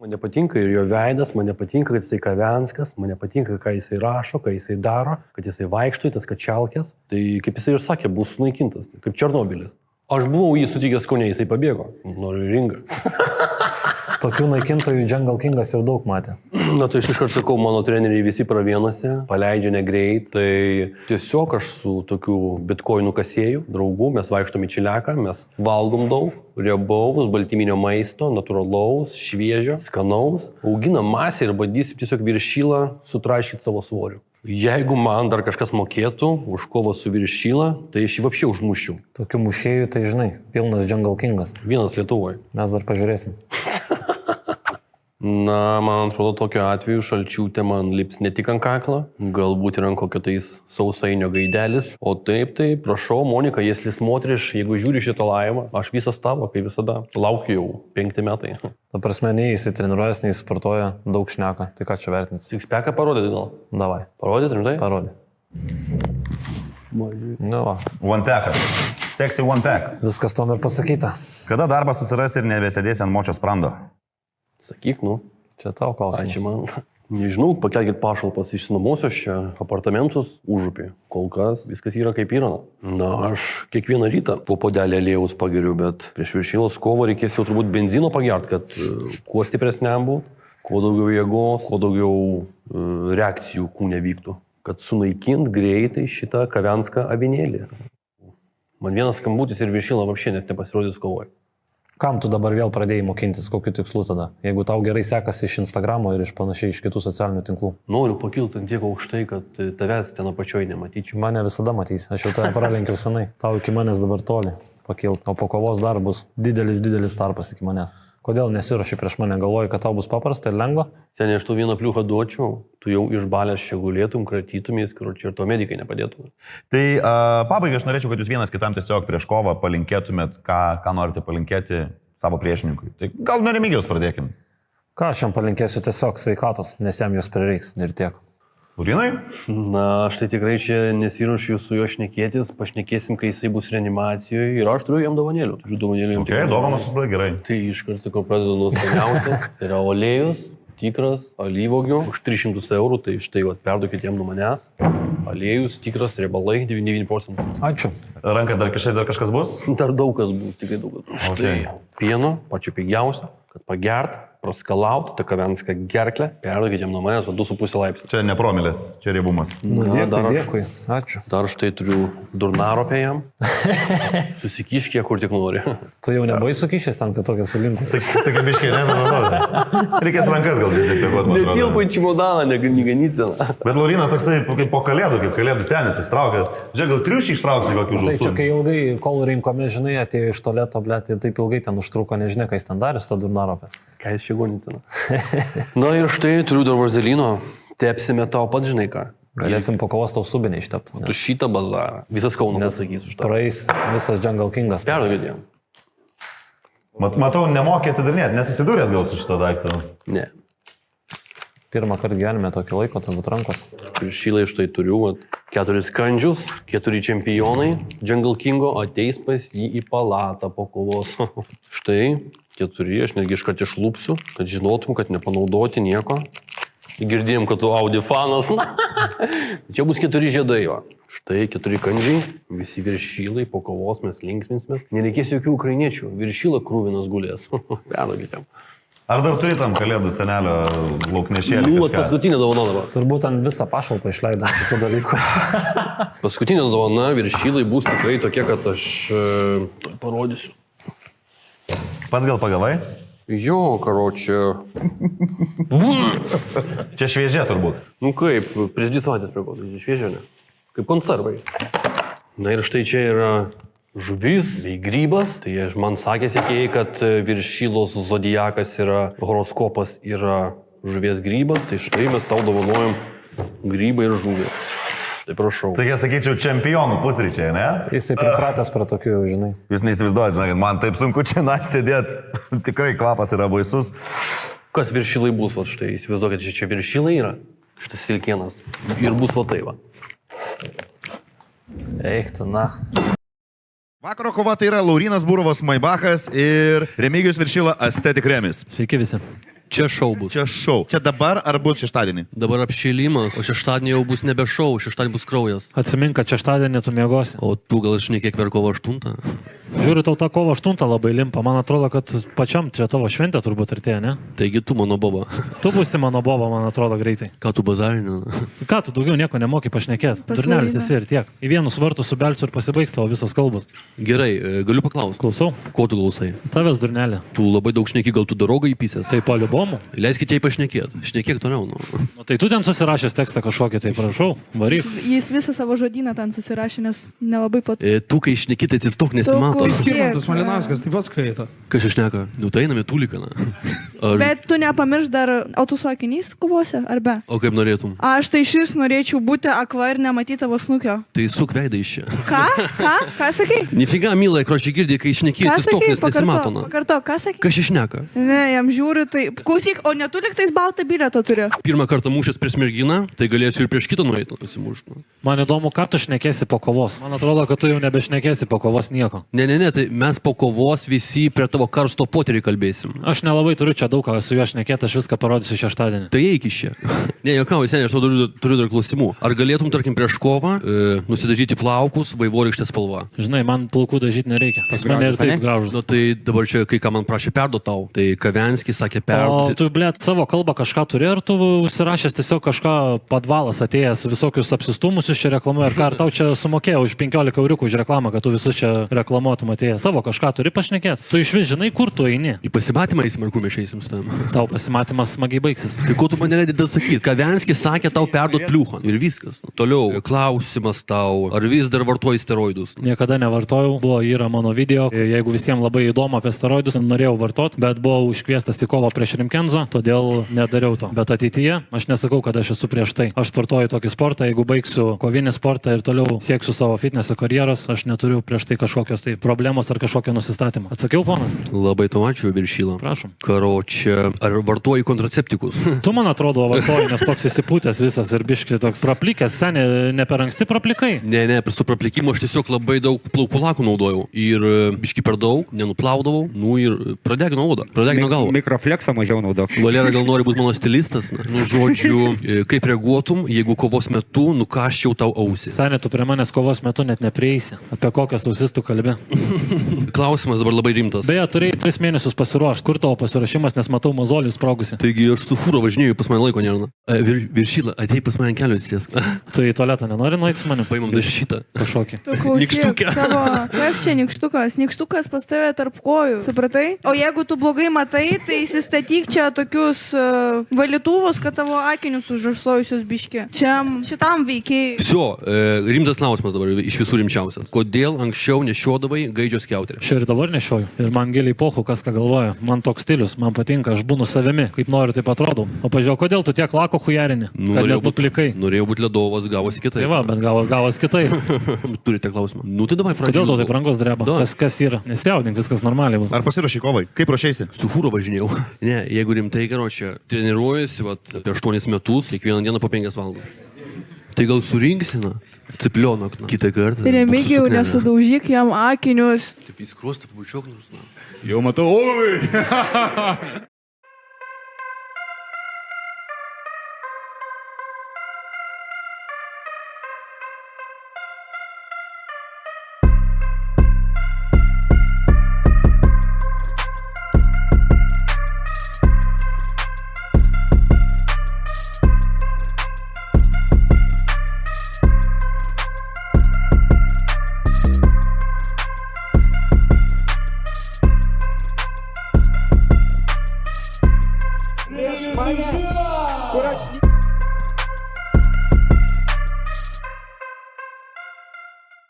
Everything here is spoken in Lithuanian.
Man nepatinka ir jo veidas, man nepatinka, kad jisai Kavenskas, man nepatinka, ką jisai rašo, ką jisai daro, kad jisai vaikšto į tas kačialkės. Tai kaip jisai ir sakė, bus sunaikintas, kaip Černobylis. Aš buvau jį sutikęs Kaune, jisai pabėgo. Noriu į ringą. Tokių naikintojų Jungle Kingas jau daug matė. Na tai aš iškart sakau, mano treneriai visi pravienose, paleidžia negreit. Tai tiesiog aš su tokiu bitkoinų kasėju, draugu, mes vaikštom į Čiliaką, mes valgom daug, riebaus, baltyminio maisto, natūralaus, šviežio, skanaus. Auginam masę ir bandysim tiesiog viršylą sutraiškyti savo svoriu. Jeigu man dar kažkas mokėtų už kovą su viršyla, tai aš jį apšiau užmuščiau. Tokių mušėjų, tai žinai, pilnas Jungle Kingas. Vienas Lietuvoje. Mes dar pažiūrėsim. Na, man atrodo, tokiu atveju Šalčiūtė man lips ne tik ant kaklo, galbūt ir ant kokio tais sausainio gaidelis. O taip, tai prašau, Monika, jeslis motriš, jeigu žiūri šitą laivą, aš visas tavo, kaip visada. Laukiu jau 5 metai. Ta prasme, nei jisai treniruojas, nei sportuoja, daug šneka. Tai ką čia vertinti? Sixpacką parodyti gal? Davai. Parodyti, rimtai? Parodė. Nu va. One pack. Sexy one pack. Viskas tom ir pasakyta. Kada darbą susirasi ir nebesėdėsi ant močios sprando? Sakyk, nu. Čia tavo klausimas. Ačiū man. Nežinau, pakelkit pašalpas, išsinuomosiu aš čia apartamentus užupį. Kol kas viskas yra kaip yra. Na, aš kiekvieną rytą po puodelį aliejaus pageriu, bet prieš viršylos kovą reikės jau turbūt benzino pagert, kad kuo stipresniam būtų, kuo daugiau jėgos, kuo daugiau reakcijų kūne vyktų. Kad sunaikint greitai šitą Kavenską avinėlį. Man vienas skambutis ir viršyla vapšė net nepasirodys kovoj. Kam tu dabar vėl pradėjai mokintis, kokiu tikslu tada? Jeigu tau gerai sekasi iš Instagramo ir iš panašiai iš kitų socialinių tinklų. Noriu pakilti ant tiek aukštai, kad tavęs ten apačioj nematyčiau. Mane visada matys, aš jau tave pralenkiau senai. Tau iki manęs dabar toli pakilt, o po kovos dar bus didelis tarpas iki manęs. Kodėl nesiruoši prieš mane, galvoji, kad tau bus paprasta ir lengva? Seniai, aš tau vieną pliuchą duočiau, tu jau išbalęs čia gulėtum, kratytumės, ir to medikai nepadėtum. Tai pabaigai aš norėčiau, kad jūs vienas kitam tiesiog prieš kovą palinkėtumėt, ką norite palinkėti savo priešininkui. Tai gal nuo Remigijaus pradėkim. Ką aš jam palinkėsiu, tiesiog sveikatos, nes jam jos prireiks ir tiek. Laurinai? Na, aš tai tikrai čia nesiruošiu su juo šnekėtis, pašnekėsim, kai jisai bus reanimacijoje ir aš turiu jam dovanėlių. Turiu dovanėlių jam. Okay, dovanos visada gerai. Tai iškart, sakau, pradedu nuo skaniausių. Tai yra olėjus, tikras, alyvogių, už 300 eurų, tai štai perduokit jam nuo manęs. Aliejus, tikras, riebalai, 99%. Ačiū. Ranka dar kažkas bus? Dar daug kas bus, tikrai daug kas bus. Okay. Štai pieno, pačiu pigiausia, kad pagert, praskalaut, tą Kavenską gerklę, perduokit jam nuo manęs 2,5 laipsnių. Čia ne promilės, čia riebumas. Nu, dėkui, ačiū. Dar štai turiu durnaropę jam. Susikiškė, kur tik nori. Tu jau nebaisu kišęs ten, kad tokia sulinkus. Tai kaip iškiai, ne? Reikės rankas gal dezinfekuoti. Netilpa į čimodaną, neganysena. Bet Laurinas toksai kaip po kalėdų, kaip kalėdų senis įstraukė. Žiūrėk, gal triušį ištrauksi kokį užduotį. Tai čia kai ilgai, kol rinkome, žinai, atėjo iš tualeto, blėt, taip ilgai ten užtruko, nežinia, ką jis ten darė su tą durnaropę. Ką jis čia gonysena? Na ir štai turiu dar vazelino. Tepsime tau pat, žinai ką. Galėsim po kovos tau subinę ištepti. Tu šitą bazarą. Visas Kaunas atsakys už tą. Praeis visas Jungle Kingas. Perduokit jam. Matau, nemokė atidarinėti, nesusidūręs gal su šito daiktu. Ne. Pirmą kartą gyvenime tokį laiko, turbūt rankos. Šilai štai turiu 4 skandžius, 4 čempionai. Jungle Kingo ateis pas jį į palatą po kovos. Štai 4, aš netgi iškart išlupsiu, kad žinotum, kad nepanaudoti nieko. Girdėjom, kad tu Audi fanas. Čia bus 4 žiedai, va. Štai 4 kandžiai, visi viršylai, po kovos mes linksminsimės. Nereikės jokių ukrainiečių, viršyla krūvinas gulės. Perduokit jam. Ar dar turi tam kalėdų senelio lauknešėlį? Nu, paskutinė dovana dabar. Turbūt ant visą pašalpą išleido šitų dalykų. Paskutinė dovana viršylai bus tikrai tokie, kad aš parodysiu. Pats gal pagavai? Jo, karočią. Čia šviežia turbūt. Nu kaip, prieš 2 savaitės prie ko, tai šviežia, ne? Kaip konservai. Na ir štai čia yra žuvis bei grybas. Tai man sakė sekėjai, kad viršylos zodiakas yra, horoskopas yra žuvies grybas. Tai štai mes tau dovanojam grybą ir žuvį. Tai prašau. Taigi, sakyčiau, čempionų pusryčiai, ne? Jisai pripratęs prie tokių, žinai. Jūs neįsivaizduojate, žinai, man taip sunku čia sėdėti. Tikrai kvapas yra baisus. Kas viršylai bus, va štai, įsivaizduokit, čia viršylai yra. Šitas silkienas. Ir bus va tai, va. Eik tu, na. Vakaro kova tai yra Laurinas Burovas Maibachas ir Remigijus Viršyla Aesthetic Remis. Sveiki visi. Čia šou bus. Čia šau. Čia dabar ar bus šeštadienį? Dabar apšėlimas, o šeštadienį jau bus nebe šou, šeštadienį bus kraujas. Atsimink, kad šeštadienį tu miegosi. O tu gal šnekėk per kovo 8? Žiūriu, tau tą kovo 8 labai limpa. Man atrodo, kad pačiam čia tavo šventė turbūt artėja, ne? Taigi tu mano boba. Tu būsi mano boba, man atrodo, greitai. Ką tu bazarinė? Ką tu daugiau nieko nemoki pašnekėti? Durnelis esi ir tiek. Į vienus vartus subelsiu ir pasibaigs tavo visos kalbos. Gerai, galiu paklausti. Klausau. Ko tu klausai? Tavęs durnelė. Tu labai daug šneki, gal tu darogą įpysęs. Tai paliubomu. Leiskit jai pašnekėti. Šnekėk toliau. Nu. Nu, tai tu ten susirašęs tekstą kažkokį, tai prašau, varyk. Jis visą savo žodyną ten susirašė, nes nelabai pat... Tu, kai šneki, tai atsistok nesimato. Skirmantas Malinauskas taip pat skaito. Kas išneka? Nu tai einame tūliką. Bet tu nepamirš dar, o tu su akiniais kovosi, ar be? O kaip norėtum? Aš tai šis norėčiau būti akla ir nematyti tavo snukio. Tai suk veidą iš čia. Ką? Ką sakai? Nifiga, Mila, kročiai girdė, kai šneki, Ką atsistok, sakai? nes nesimato. Pakartok, ką sakai? Kas išneka? Ne, jam žiūriu, tai... Klausyk, o netu liktais baltą bilietą turi? Pirmą kartą mūšęs prieš merginą, tai galėsiu ir prieš kitą nueiti nusimušti. Man įdomu, ką tu šnekėsi po kovos. Man atrodo, kad tu jau nebešnekėsi po kovos nieko. Ne, tai mes po kovos visi prie tavo karsto poterį kalbėsim. Aš nelabai turiu čia daug ką su juo šnekėti, aš viską parodysiu šeštadienį. Tai eik iš čia. Ne, jokauju, seniai, aš turiu dar klausimų. Ar galėtum, tarkim, prieš kovą nusidažyti plaukus vaivorykštės spalva? Žinai, man plaukų dažyti nereikia. Pas mane ir taip gražus. Nu tai dabar čia kai ką man prašė perduoti tau. Tai Kavenskis sakė O perduoti. tu, blėt, savo kalbą kažką turi, ar tu užsirašęs tiesiog kažką padvalas atėjęs, visokius apsistumusius čia reklamuoji, ar ką, ar tau čia sumokėjo už 15 euriukų už reklamą, kad tu visus čia reklamuotum atėjęs. Savo kažką turi pašnekėti. Tu iš vis žinai, kur tu eini. Į pasimatymą eisim ar kur mes eisim su tavim. Tau pasimatymas smagiai baigsis. Tai ko tu mane leidai dar sakyti? Kavenskis sakė tau perduoti pliuchą. Ir viskas. Toliau, klausimas tau. Ar vis dar vartoji steroidus? Niekada nevartojau, buvo yra mano video, jeigu visiems labai įdomu apie steroidus, norėjau vartoti, bet buvau iškviestas į kovą prieš Rimkenzo, todėl nedariau to. Bet ateityje, aš nesakau, kad aš esu prieš tai. Aš sportuoju tokį sportą, jeigu baigsiu kovinį sportą ir toliau sieksiu savo fitneso karjeros, aš neturiu prieš tai kažkokios tai problemos ar kažkokio nusistatymo. Atsakiau, ponas? Labai tau ačiū, Viršyla. Prašom. Karočią, ar vartoji kontraceptikus? Tu, man atrodo, vartoji, nes toks įsipūtęs visas ir biški toks praplikęs, seniai, ne per anksti praplikai. Ne, su praplikimu aš tiesiog labai daug plaukų lakų naudojau. Ir biški per daug, nenuplaudavau, nu ir pradegino odą, pradegino galvą. Mikrofleksą mažiau naudok. Valera gal nori būti mano stilistas? Na? Nu, žodžiu, kaip reaguotum, jeigu kovos metu nukaščiau tau ausį? Seniai, tu prie manęs kovos metu net neprieisi. Apie kokias ausis tu kalbi. Klausimas dabar labai rimtas. Beje, turėjai 3 mėnesius pasiruošti. Kur tavo pasiruošimas, nes matau mozolį sprogusi. Taigi aš su fūro važinėjau, pas mane laiko nėra. Viršyla, atei pas mane ant kelių atsisėsk. Tu į tualetą nenori nueiti su manim? Paimam dažytą. Kažkokį. Tu klausyk Nykštuke. savo... Kas čia nykštukas? Nykštukas pas tave tarp kojų. Supratai? O jeigu tu blogai matai, tai įsistatyk čia tokius valytuvus, kad tavo akinius užrasojusius biški. Čia šitam veikiai. Visio, rimtas klausimas dabar iš visų rimčiausias. Kodėl anksčiau nešiodavai gaidžio skiauterį? Aš ir dabar nešioju. Ir man giliai pochu, kas ką galvoja. Man toks stilius, man patinka, aš būnu savimi, kaip noriu, taip atrodau. O pažiūrėjau, kodėl tu tiek lako hujarini? Kad net nuplikai. Norėjau būti ledovas, gavosi kitaip. Tai va, bet gavos kitaip. Turite klausimą. Nu tai davai pradėti. Kodėl tau taip rankos dreba? Da. Kas yra? Nesijaudink, viskas normaliai bus. Ar pasiruošai kovai? Kaip ruošiaisi? Su fūro važinėjau. Ne, jeigu rimtai, karočią, treniruojasi, apie 8 metus, kiekvieną dieną po 5 valandas. Tai gal surinksina? Ciplionok, kitą kartą. Remigijau, nesudaužyk jam akinius. Taip įskruostą, pabučiok nors. Jau matau, oi! Prieš mane, kur aš